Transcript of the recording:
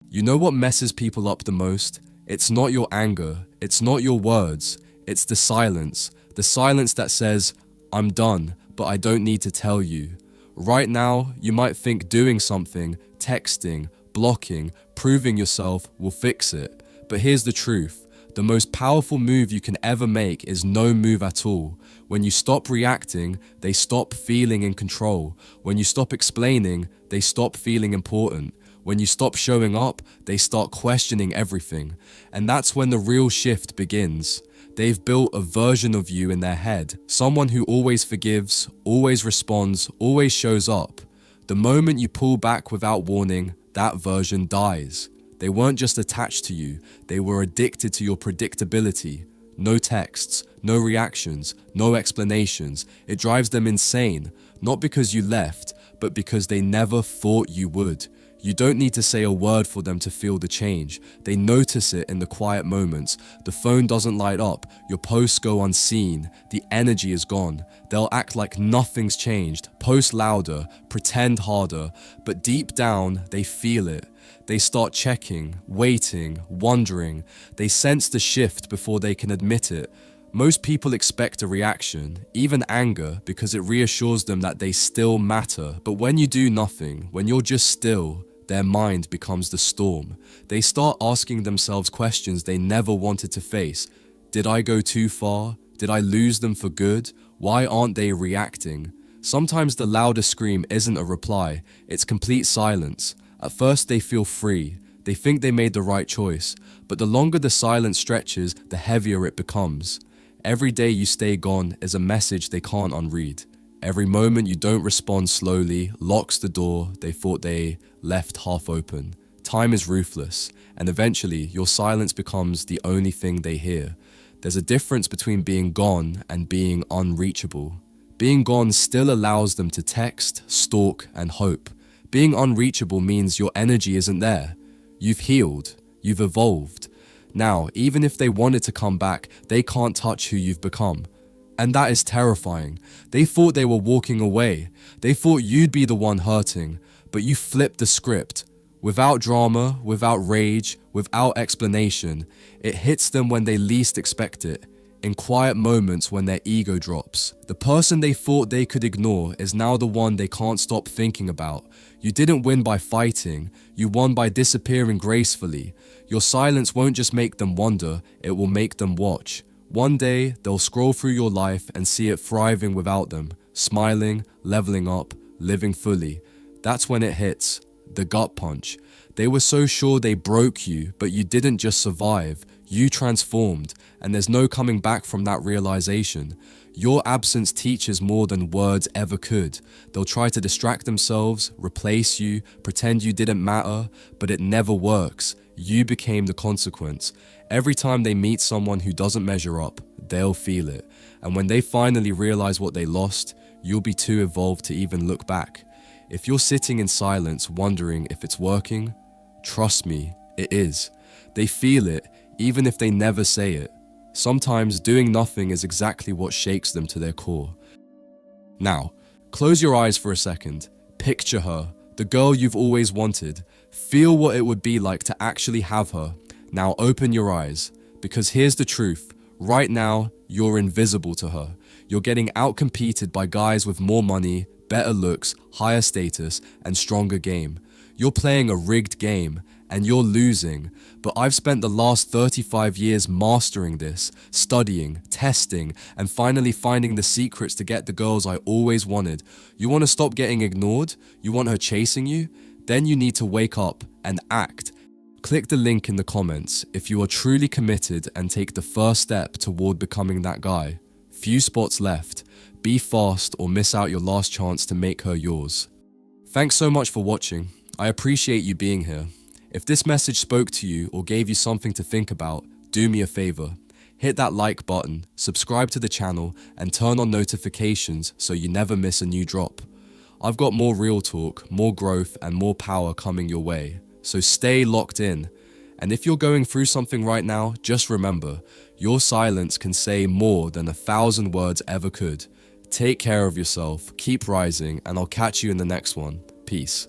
You know what messes people up the most? It's not your anger, it's not your words, it's the silence that says, I'm done, but I don't need to tell you. Right now, you might think doing something, texting, blocking, proving yourself will fix it. But here's the truth. The most powerful move you can ever make is no move at all. When you stop reacting, they stop feeling in control. When you stop explaining, they stop feeling important. When you stop showing up, they start questioning everything. And that's when the real shift begins. They've built a version of you in their head. Someone who always forgives, always responds, always shows up. The moment you pull back without warning, that version dies. They weren't just attached to you, they were addicted to your predictability. No texts, no reactions, no explanations. It drives them insane, not because you left, but because they never thought you would. You don't need to say a word for them to feel the change. They notice it in the quiet moments. The phone doesn't light up, your posts go unseen, the energy is gone. They'll act like nothing's changed, post louder, pretend harder, but deep down, they feel it. They start checking, waiting, wondering. They sense the shift before they can admit it. Most people expect a reaction, even anger, because it reassures them that they still matter. But when you do nothing, when you're just still, their mind becomes the storm. They start asking themselves questions they never wanted to face. Did I go too far? Did I lose them for good? Why aren't they reacting? Sometimes the loudest scream isn't a reply, it's complete silence. At first they feel free. They think they made the right choice. But the longer the silence stretches, the heavier it becomes. Every day you stay gone is a message they can't unread. Every moment you don't respond slowly locks the door they thought they left half open. Time is ruthless, and eventually your silence becomes the only thing they hear. There's a difference between being gone and being unreachable. Being gone still allows them to text, stalk, and hope. Being unreachable means your energy isn't there. You've healed, you've evolved. Now, even if they wanted to come back, they can't touch who you've become. And that is terrifying. They thought they were walking away. They thought you'd be the one hurting, but you flipped the script. Without drama, without rage, without explanation, it hits them when they least expect it. In quiet moments when their ego drops. The person they thought they could ignore is now the one they can't stop thinking about. You didn't win by fighting, you won by disappearing gracefully. Your silence won't just make them wonder, it will make them watch. One day, they'll scroll through your life and see it thriving without them, smiling, leveling up, living fully. That's when it hits, the gut punch. They were so sure they broke you, but you didn't just survive, you transformed, and there's no coming back from that realization. Your absence teaches more than words ever could. They'll try to distract themselves, replace you, pretend you didn't matter, but it never works. You became the consequence. Every time they meet someone who doesn't measure up, they'll feel it. And when they finally realize what they lost, you'll be too evolved to even look back. If you're sitting in silence wondering if it's working, trust me, it is. They feel it, even if they never say it. Sometimes doing nothing is exactly what shakes them to their core. Now, close your eyes for a second. Picture her, the girl you've always wanted. Feel what it would be like to actually have her. Now open your eyes, because here's the truth. Right now, you're invisible to her. You're getting outcompeted by guys with more money, better looks, higher status, and stronger game. You're playing a rigged game, and you're losing. But I've spent the last 35 years mastering this, studying, testing, and finally finding the secrets to get the girls I always wanted. You want to stop getting ignored? You want her chasing you? Then you need to wake up and act. Click the link in the comments if you are truly committed and take the first step toward becoming that guy. Few spots left. Be fast or miss out your last chance to make her yours. Thanks so much for watching. I appreciate you being here. If this message spoke to you or gave you something to think about, do me a favor. Hit that like button, subscribe to the channel, and turn on notifications so you never miss a new drop. I've got more real talk, more growth, and more power coming your way. So stay locked in. And if you're going through something right now, just remember, your silence can say more than 1,000 words ever could. Take care of yourself, keep rising, and I'll catch you in the next one. Peace.